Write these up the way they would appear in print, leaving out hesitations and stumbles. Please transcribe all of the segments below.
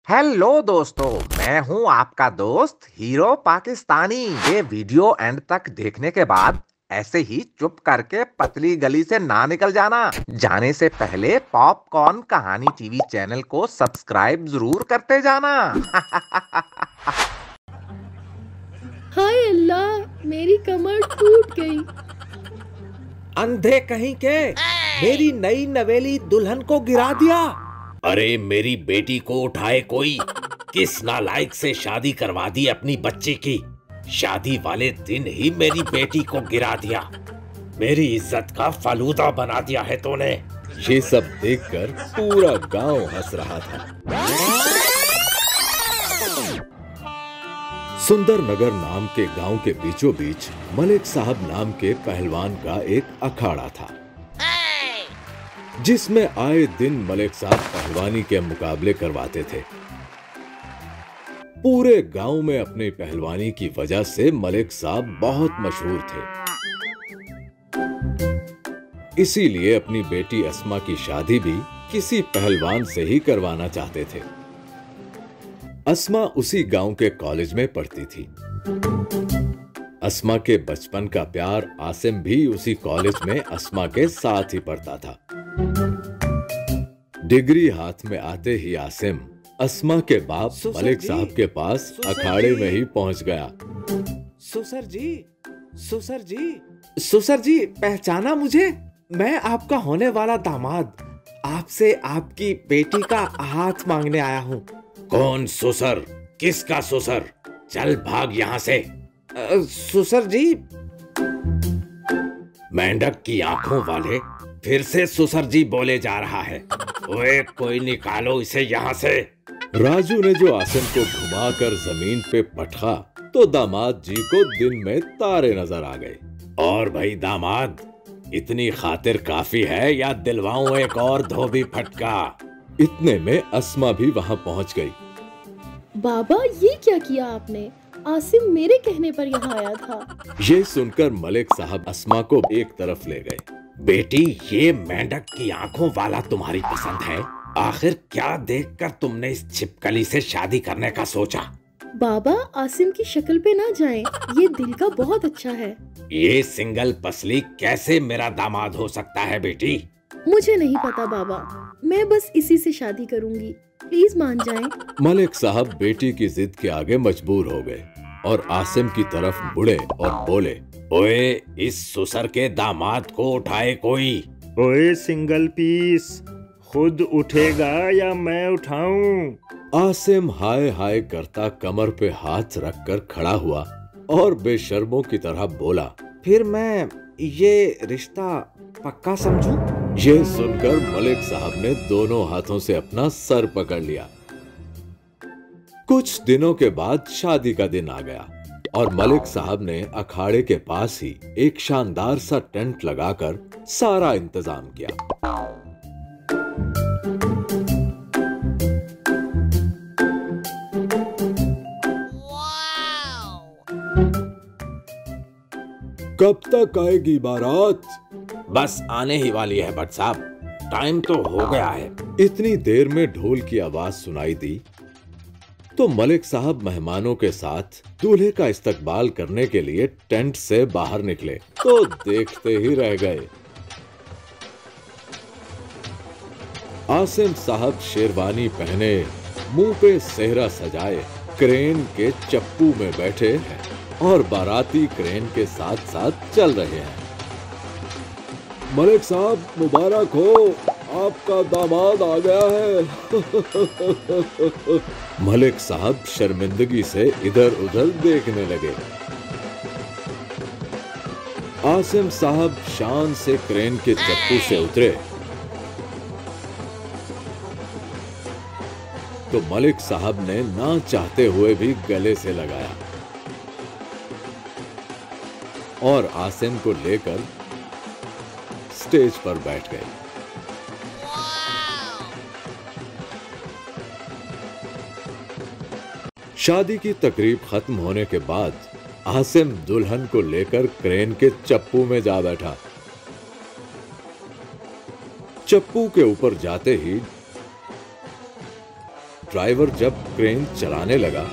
Hello दोस्तों, मैं हूं आपका दोस्त हीरो पाकिस्तानी। ये वीडियो एंड तक देखने के बाद ऐसे ही चुप करके पतली गली से ना निकल जाना। जाने से पहले पॉपकॉर्न कहानी टीवी चैनल को सब्सक्राइब जरूर करते जाना। हाय अल्लाह, मेरी कमर टूट गई। अंधे कहीं के, मेरी नई नवेली दुल्हन को गिरा दिया। अरे मेरी बेटी को उठाए कोई, किस नालायक से शादी करवा दी अपनी बच्ची की। शादी वाले दिन ही मेरी बेटी को गिरा दिया। मेरी इज्जत का फालूदा बना दिया है तूने। ये सब देखकर पूरा गांव हंस रहा था। सुंदर नगर नाम के गांव के बीचों बीच मलिक साहब नाम के पहलवान का एक अखाड़ा था, जिसमें आए दिन मलिक साहब पहलवानी के मुकाबले करवाते थे। पूरे गांव में अपनी पहलवानी की वजह से मलिक साहब बहुत मशहूर थे। इसीलिए अपनी बेटी अस्मा की शादी भी किसी पहलवान से ही करवाना चाहते थे। अस्मा उसी गांव के कॉलेज में पढ़ती थी। अस्मा के बचपन का प्यार आसिम भी उसी कॉलेज में अस्मा के साथ ही पढ़ता था। डिग्री हाथ में आते ही आसिम अस्मा के बाप मलिक साहब के पास अखाड़े में ही पहुंच गया। सुसर जी, सुसर जी, सुसर जी, पहचाना मुझे? मैं आपका होने वाला दामाद, आपसे आपकी बेटी का हाथ मांगने आया हूँ। कौन सुसर? किसका सुसर? चल भाग यहाँ से। सुसर जी। मेंढक की आंखों वाले फिर से सुसर जी बोले जा रहा है। ओए कोई निकालो इसे यहाँ से। राजू ने जो आसिम को घुमाकर जमीन पे पटका तो दामाद जी को दिन में तारे नजर आ गए। और भाई दामाद, इतनी खातिर काफी है या दिलवाऊं एक और धोबी फटका? इतने में अस्मा भी वहां पहुंच गई। बाबा, ये क्या किया आपने? आसिम मेरे कहने पर यहाँ आया था। ये सुनकर मलिक साहब अस्मा को एक तरफ ले गए। बेटी, ये मेंढक की आंखों वाला तुम्हारी पसंद है? आखिर क्या देखकर तुमने इस छिपकली से शादी करने का सोचा? बाबा, आसिम की शक्ल पे ना जाएं, ये दिल का बहुत अच्छा है। ये सिंगल पसली कैसे मेरा दामाद हो सकता है बेटी? मुझे नहीं पता बाबा, मैं बस इसी से शादी करूंगी, प्लीज मान जाएं। मलिक साहब बेटी की जिद के आगे मजबूर हो गए और आसिम की तरफ मुड़े और बोले, ओए इस सुसर के दामाद को उठाए कोई। ओए सिंगल पीस, खुद उठेगा या मैं उठाऊं? आसिम हाय हाय करता कमर पे हाथ रखकर खड़ा हुआ और बेशर्मों की तरह बोला, फिर मैं ये रिश्ता पक्का समझूं? ये सुनकर मलिक साहब ने दोनों हाथों से अपना सर पकड़ लिया। कुछ दिनों के बाद शादी का दिन आ गया और मलिक साहब ने अखाड़े के पास ही एक शानदार सा टेंट लगाकर सारा इंतजाम किया। कब तक आएगी बारात? बस आने ही वाली है भट्ट साहब, टाइम तो हो गया है। इतनी देर में ढोल की आवाज सुनाई दी तो मलिक साहब मेहमानों के साथ दूल्हे का इस्तकबाल करने के लिए टेंट से बाहर निकले तो देखते ही रह गए। आसिम साहब शेरवानी पहने, मुंह पे सेहरा सजाए, क्रेन के चप्पू में बैठे हैं और बाराती क्रेन के साथ साथ चल रहे हैं। मलिक साहब मुबारक हो, आपका दामाद आ गया है। मलिक साहब शर्मिंदगी से इधर उधर देखने लगे। आसिम साहब शान से क्रेन के चप्पू से उतरे तो मलिक साहब ने ना चाहते हुए भी गले से लगाया और आसिम को लेकर स्टेज पर बैठ गए। शादी की तकरीब खत्म होने के बाद आसिम दुल्हन को लेकर क्रेन के चप्पू में जा बैठा। चप्पू के ऊपर जाते ही ड्राइवर जब क्रेन चलाने लगा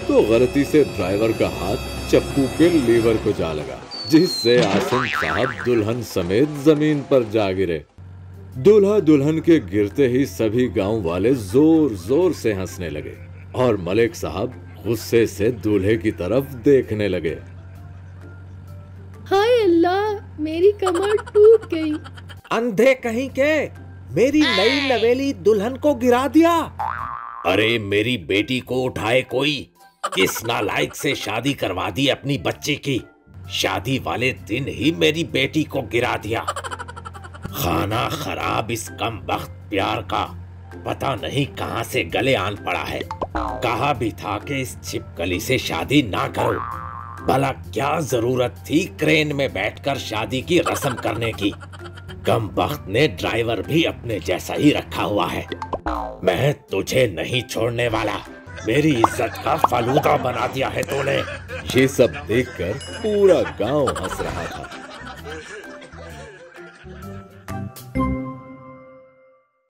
तो गलती से ड्राइवर का हाथ चप्पू के लीवर को जा लगा, जिससे आसिम साहब दुल्हन समेत जमीन पर जा गिरे। दूल्हा दुल्हन के गिरते ही सभी गांव वाले जोर जोर से हंसने लगे और मलिक साहब गुस्से से दूल्हे की तरफ देखने लगे। हाय अल्लाह, मेरी कमर टूट गई। अंधे कहीं के, मेरी नई नवेली दुल्हन को गिरा दिया। अरे मेरी बेटी को उठाए कोई, किस नालायक से शादी करवा दी अपनी बच्ची की। शादी वाले दिन ही मेरी बेटी को गिरा दिया। खाना खराब इस कमबख्त प्यार का, पता नहीं कहां से गले आन पड़ा है। कहा भी था कि इस छिपकली से शादी ना करो। भला क्या जरूरत थी क्रेन में बैठकर शादी की रस्म करने की। कमबख्त ने ड्राइवर भी अपने जैसा ही रखा हुआ है। मैं तुझे नहीं छोड़ने वाला। मेरी इज्जत का फालूदा बना दिया है तूने। ये सब देखकर पूरा गांव हंस रहा था।